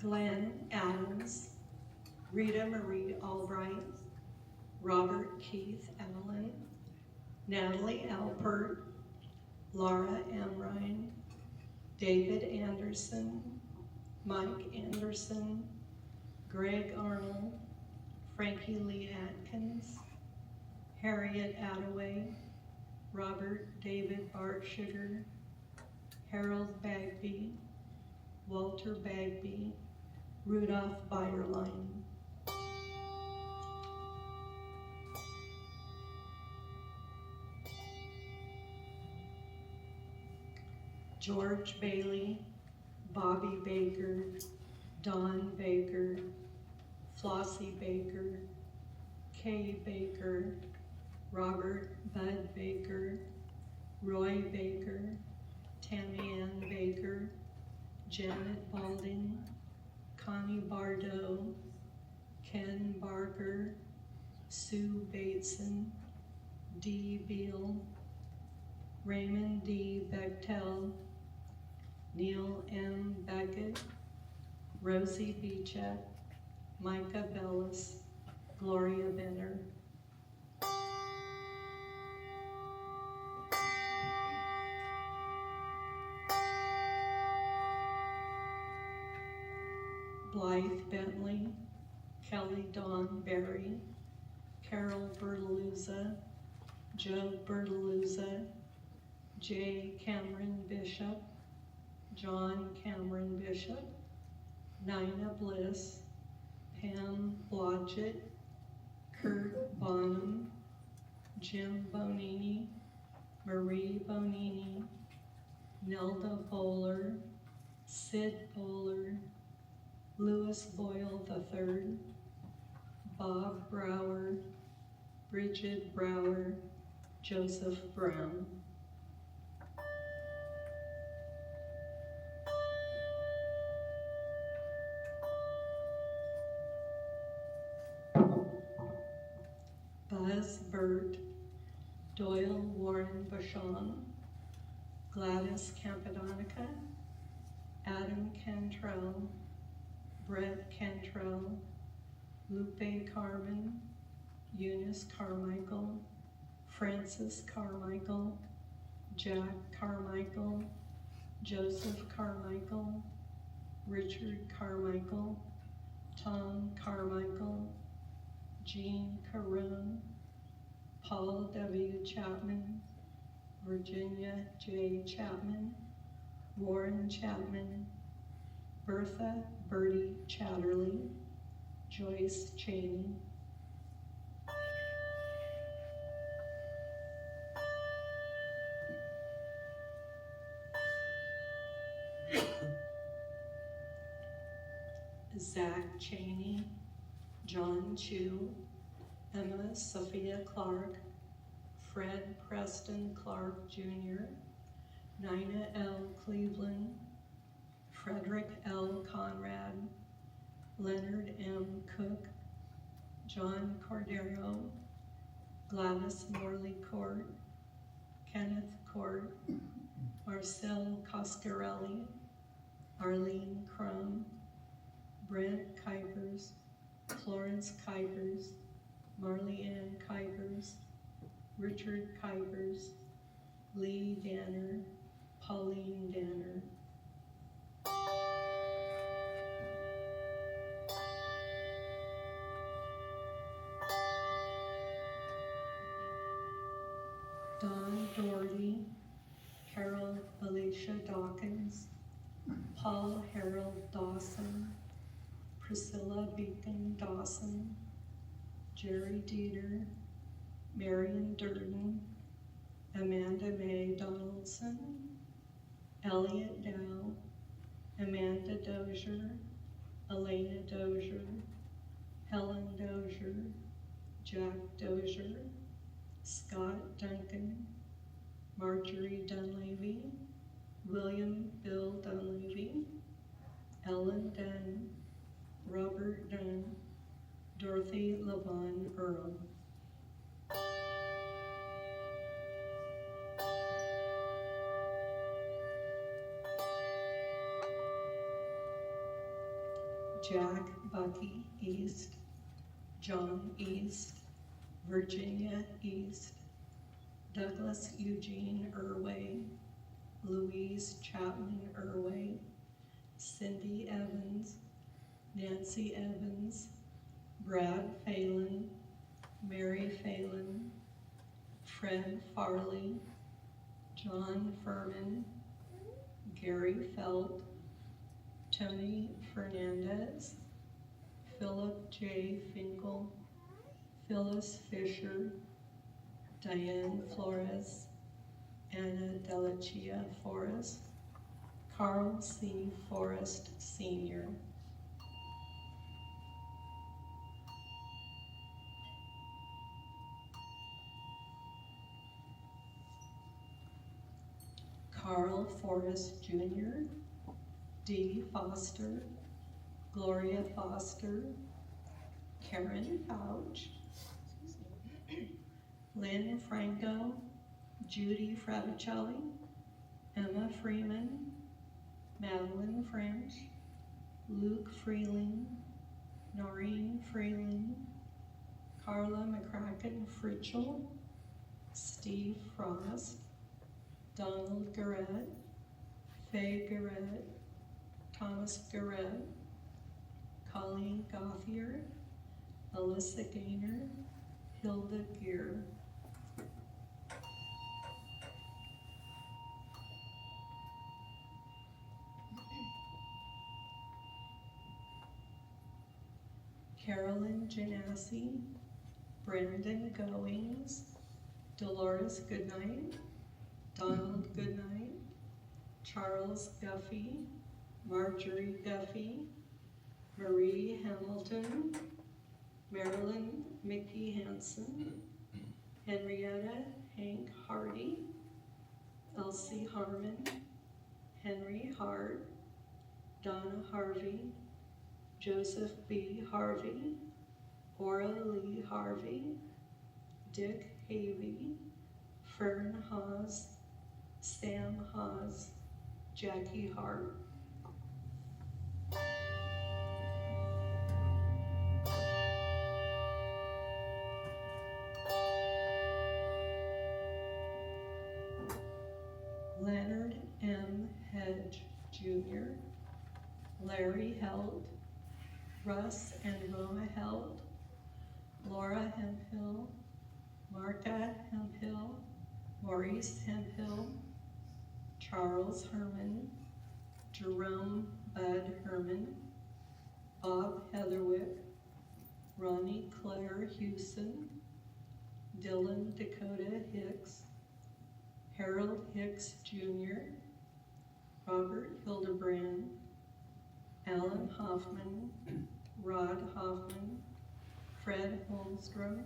Glenn Adams, Rita Marie Albright, Robert Keith Allen, Natalie Alpert, Laura Amrine, David Anderson, Mike Anderson, Greg Arnold, Frankie Lee Atkins, Harriet Attaway, Robert David Bartsugar, Harold Bagby, Walter Bagby, Rudolph Beyerlein. George Bailey, Bobby Baker, Don Baker, Flossie Baker, Kay Baker, Robert Bud Baker, Roy Baker, Tammy Ann Baker, Janet Balding, Connie Bardot, Ken Barker, Sue Bateson, Dee Beal, Raymond D. Bechtel, Neil M. Beckett, Rosie Beechek, Micah Bellis, Gloria Benner. Blythe Bentley, Kelly Dawn Berry, Carol Bertaluzza, Joe Bertaluzza, J. Cameron Bishop, John Cameron Bishop, Nina Bliss, Pam Blodgett, Kurt Bonham, Jim Bonini, Marie Bonini, Nelda Bowler, Sid Bowler, Louis Boyle III, Bob Brower, Bridget Brower, Joseph Brown. Buzz Burt, Doyle Warren Bushong, Gladys Campadonica, Adam Cantrell, Brett Cantrell, Lupe Carmen, Eunice Carmichael, Francis Carmichael, Jack Carmichael, Joseph Carmichael, Richard Carmichael, Tom Carmichael, Jean Caron, Paul W. Chapman, Virginia J. Chapman, Warren Chapman, Bertha Bertie Chatterley, Joyce Cheney. Zach Cheney, John Chu, Emma Sophia Clark, Fred Preston Clark Jr., Nina L. Cleveland, Frederick L. Conrad, Leonard M. Cook, John Cordero, Gladys Morley Court, Kenneth Court, Marcel Coscarelli, Arlene Crum, Brent Kuipers, Florence Kuipers, Marley Ann Kuipers, Richard Kuipers, Lee Danner, Pauline Danner. Don Doherty, Carol Alicia Dawkins, Paul Harold Dawson, Priscilla Beacon Dawson, Jerry Dieter, Marion Durden, Amanda Mae Donaldson, Elliot Dow, Amanda Dozier, Elena Dozier, Helen Dozier, Jack Dozier, Scott Duncan, Marjorie Dunleavy, William Bill Dunleavy, Ellen Dunn, Robert Dunn, Dorothy LaVon Earl. Jack Bucky East, John East, Virginia East, Douglas Eugene Irway, Louise Chapman Irway, Cindy Evans, Nancy Evans, Brad Phelan, Mary Phelan, Fred Farley, John Furman, Gary Felt, Tony Fernandez, Philip J. Finkel, Phyllis Fisher, Diane Flores, Anna Delachia Forrest, Carl C. Forrest Sr. Carl Forrest Jr., Dee Foster, Gloria Foster, Karen Fouch, Lynn Franco, Judy Fraticelli, Emma Freeman, Madeline French, Luke Freeling, Noreen Freeling, Carla McCracken Fritchell, Steve Frost, Donald Garrett, Faye Garrett, Thomas Garrett, Colleen Gothier, Alyssa Gaynor, Hilda Gear. Carolyn Janassi, Brendan Goings, Dolores Goodnight, Donald Goodnight, Charles Guffey, Marjorie Guffey, Marie Hamilton, Marilyn Mickey Hansen, Henrietta Hank Hardy, Elsie Harmon, Henry Hart, Donna Harvey, Joseph B. Harvey, Ora Lee Harvey, Dick Havey, Fern Haas, Sam Haas, Jackie Hart. Leonard M. Hedge Jr., Larry Helt, Russ and Roma Helt, Laura Hemphill, Martha Hemphill, Maurice Hemphill, Charles Herman, Jerome Bud Herman, Bob Heatherwick, Ronnie Claire Hewson, Dylan Dakota Hicks, Harold Hicks Jr., Robert Hildebrand, Alan Hoffman, Rod Hoffman, Fred Holmstrom,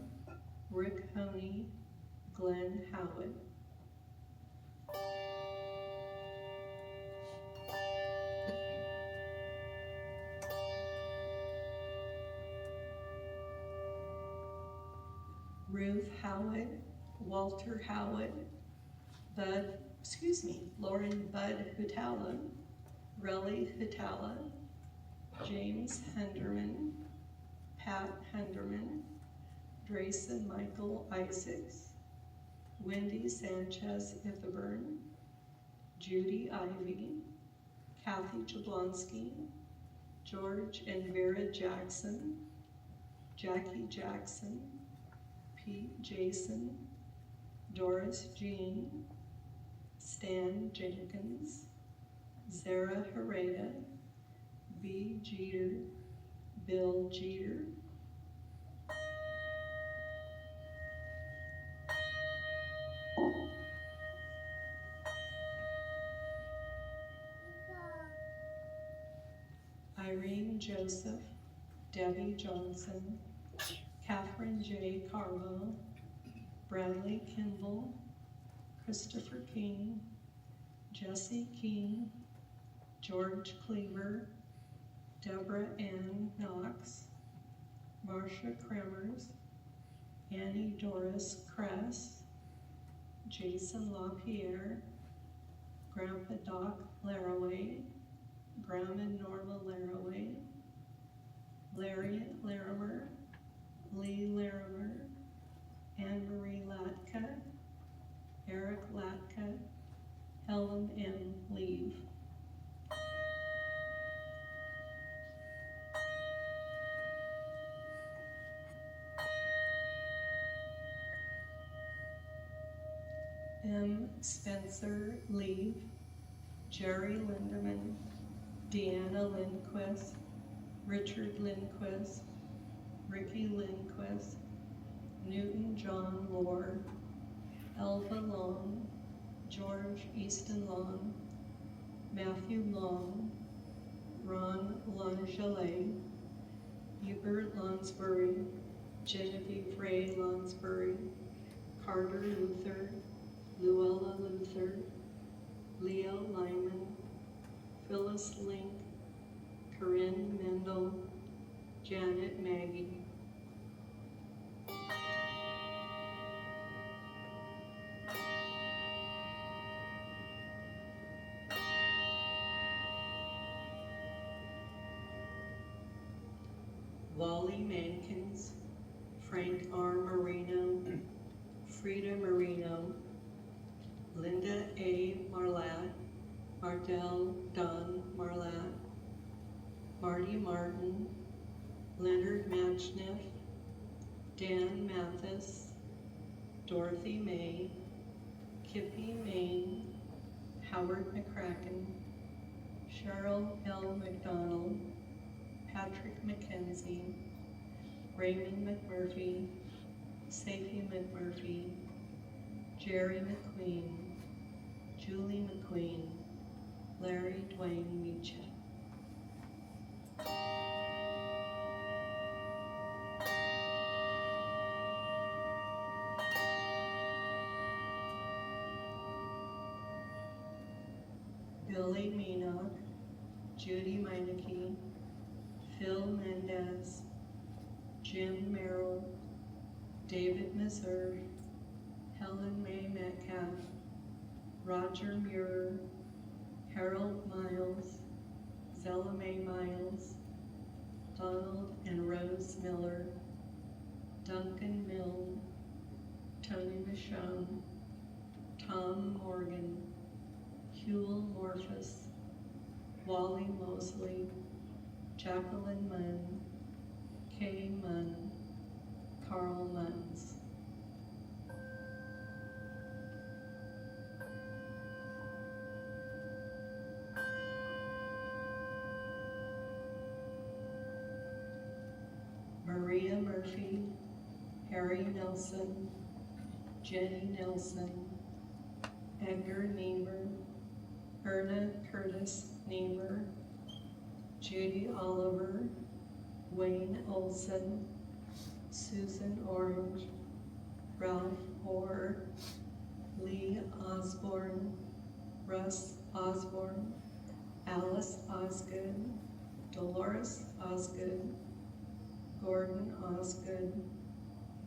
Rick Honey, Glenn Howard. Ruth Howard, Walter Howard, Lauren Bud Hutala, Relly Hutala, James Henderman, Pat Henderman, Drayson Michael Isaacs, Wendy Sanchez Ithaburn, Judy Ivy, Kathy Jablonski, George and Vera Jackson, Jackie Jackson, Pete Jason, Doris Jean, Stan Jenkins, Zara Hereda, B. Jeter, Bill Jeter, Irene Joseph, Debbie Johnson, Catherine J. Carlo, Bradley Kimball, Christopher King, Jesse King, George Cleaver, Deborah Ann Knox, Marcia Kremers, Annie Doris Kress, Jason LaPierre, Grandpa Doc Laraway, Grandma Norma Laraway, Larry Larimer, Lee Larimer, Anne Marie Latka, Eric Latka, Helen M. Leave. M. Spencer Leave, Jerry Lindeman, Deanna Lindquist, Richard Lindquist, Ricky Lindquist, Newton John Lohr, Elva Long, George Easton Long, Matthew Long, Ron Longelet, Hubert Lonsbury, Genevieve Ray Lonsbury, Carter Luther, Luella Luther, Leo Lyman, Phyllis Link, Corinne Mendel, Janet Maggie. Wally Mankins, Frank R. Marino, Frida Marino, Linda A. Marlatt, Mardell Don Marlatt, Marty Martin, Leonard Matchniff, Dan Mathis, Dorothy May, Kippy Main, Howard McCracken, Cheryl L. McDonald, Patrick McKenzie, Raymond McMurphy, Safie McMurphy, Jerry McQueen, Julie McQueen, Larry Dwayne Meacham. Billy Minock, Judy Meineke, Phil Mendez, Jim Merrill, David Mazur, Helen May Metcalf, Roger Muir, Harold Miles, Zella Mae Miles, Donald and Rose Miller, Duncan Milne, Tony Michonne, Tom Morgan, Huel Morphus, Wally Mosley, Jacqueline Munn, Kay Munn, Carl Munns. Maria Murphy, Harry Nelson, Jenny Nelson, Edgar Niemer, Erna Curtis Niemer, Judy Oliver, Wayne Olson, Susan Orange, Ralph Orr, Lee Osborne, Russ Osborne, Alice Osgood, Dolores Osgood, Gordon Osgood,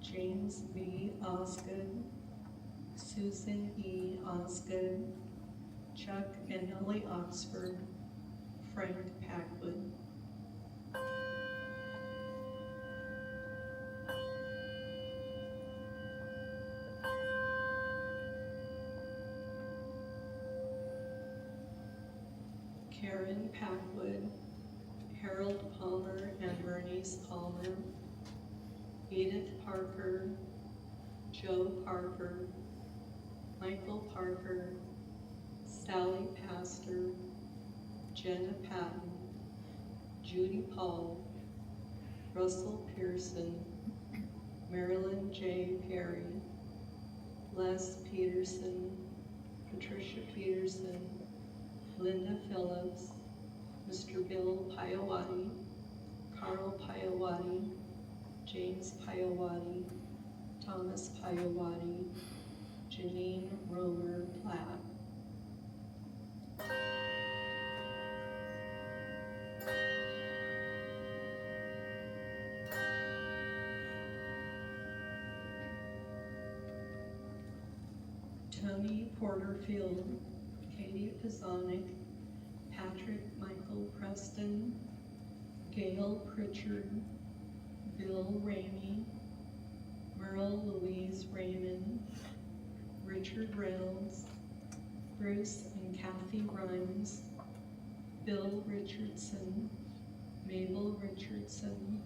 James B. Osgood, Susan E. Osgood, Chuck and Ellie Oxford, Frank Packwood. Karen Packwood, Harold Palmer and Bernice Palmer, Edith Parker, Joe Parker, Michael Parker, Sally Pastor, Jenna Patton, Judy Paul, Russell Pearson, Marilyn J. Perry, Les Peterson, Patricia Peterson, Linda Phillips, Mr. Bill Piawati, Carl Piawati, James Piawati, Thomas Piawati, Janine Romer Platt. Tony Porterfield, Katie Pizonic, Patrick Michael Preston, Gail Pritchard, Bill Ramey, Merle Louise Raymond, Richard Reynolds, Bruce and Kathy Rhymes, Bill Richardson, Mabel Richardson,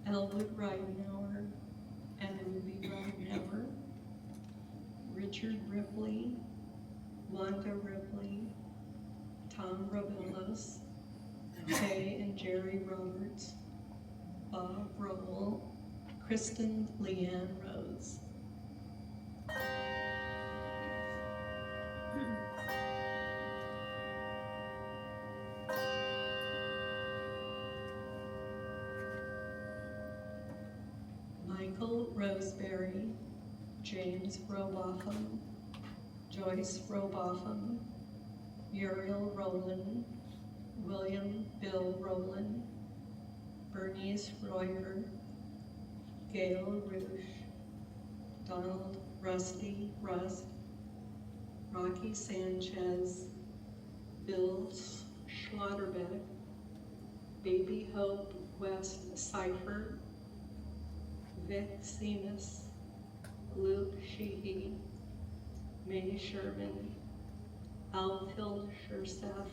Elwood Ridenauer and Ruby Ridenauer, Richard Ripley, Wanda Ripley, Tom Robillos, Kay and Jerry Roberts, Bob Rowell, Kristen Leanne Rose. Michael Roseberry, James Robotham, Joyce Robotham, Muriel Rowland, William Bill Rowland, Bernice Royer, Gail Roosh, Donald Rusty Rust, Rocky Sanchez, Bill Schlotterbeck, Baby Hope West Cipher, Vic Seamus, Luke Sheehy, May Sherman, Alphild Sherseth,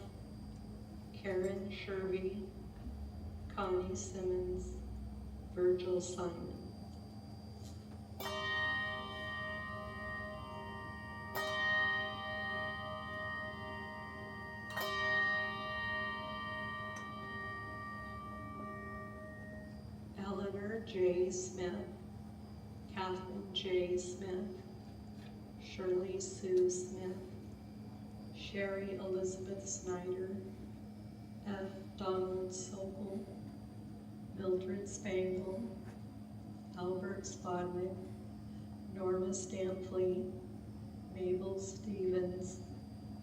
Karen Sherby, Connie Simmons, Virgil Simon. Eleanor J. Smith, Catherine J. Smith, Shirley Sue Smith, Sherry Elizabeth Snyder, F. Donald Sokol, Mildred Spangle, Albert Spodnick, Norma Stampley, Mabel Stevens,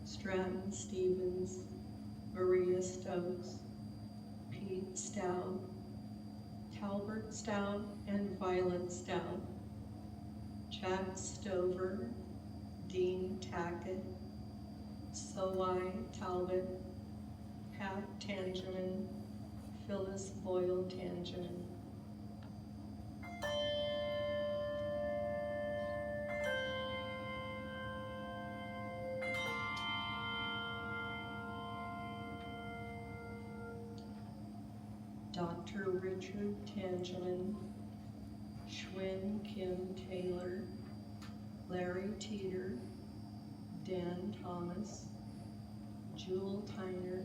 Stratton Stevens, Maria Stokes, Pete Stout, Talbert Stout and Violet Stout, Jack Stover, Dean Tackett, Sowai Talbot, Pat Tangerman, Phyllis Boyle Tangerman. Dr. Richard Tangerman, Schwinn Kim Taylor, Larry Teeter, Dan Thomas, Jewel Tyner,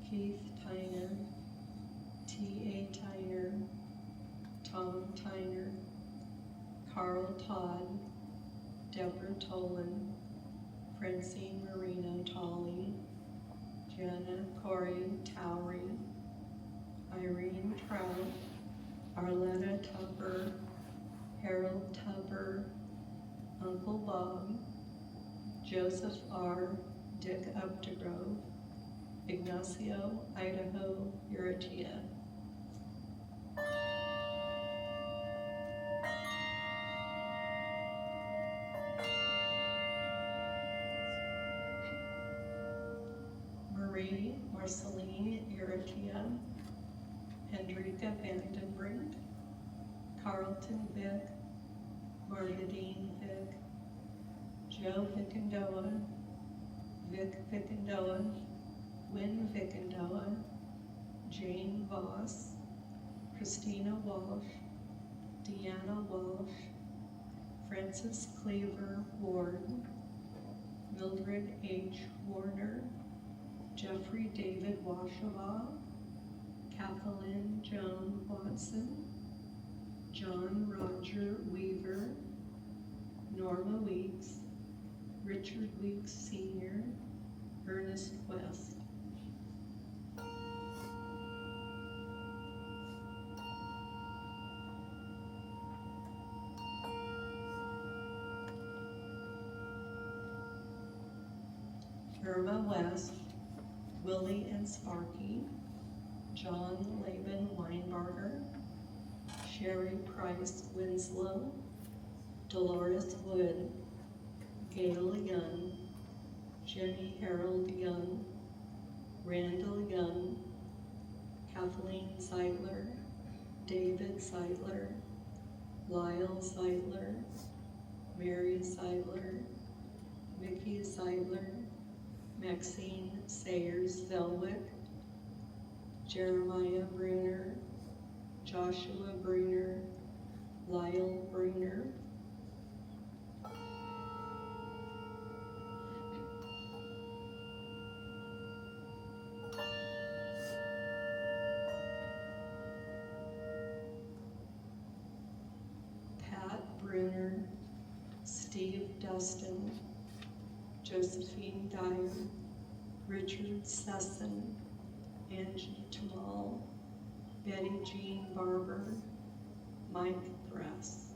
Keith Tyner, T.A. Tyner, Tom Tyner, Carl Todd, Deborah Tolan, Francine Marino Tolley, Jenna Corey Towery, Irene Trout, Arletta Tupper, Harold Tupper, Uncle Bob, Joseph R. Dick Updegrove, Ignacio Idaho Urrutia. Marie Marceline Urrutia, Hendrika Vandenbrink, Carlton Vick, Margadine Vick, Joe Vickendoa, Vic Vickendoa, Wynn Vickendoa, Jane Voss, Christina Walsh, Deanna Walsh, Francis Cleaver Ward, Mildred H. Warner, Jeffrey David Washaw, Kathleen Joan Watson, John Roger Weaver, Norma Weeks, Richard Weeks Sr., Ernest West. Irma West, Willie and Sparky, John Laban Weinbarger, Sherry Price Winslow, Dolores Wood, Gail Young, Jenny Harold Young, Randall Young, Kathleen Zeitler, David Zeitler, Lyle Zeitler, Mary Zeitler, Vicky Zeitler, Maxine Sayers-Zelwick, Jeremiah Bruner, Joshua Bruner, Lyle Bruner, Pat Bruner, Steve Dustin, Josephine Dyer, Richard Sesson, Angie Tamal, Betty Jean Barber, Mike Press.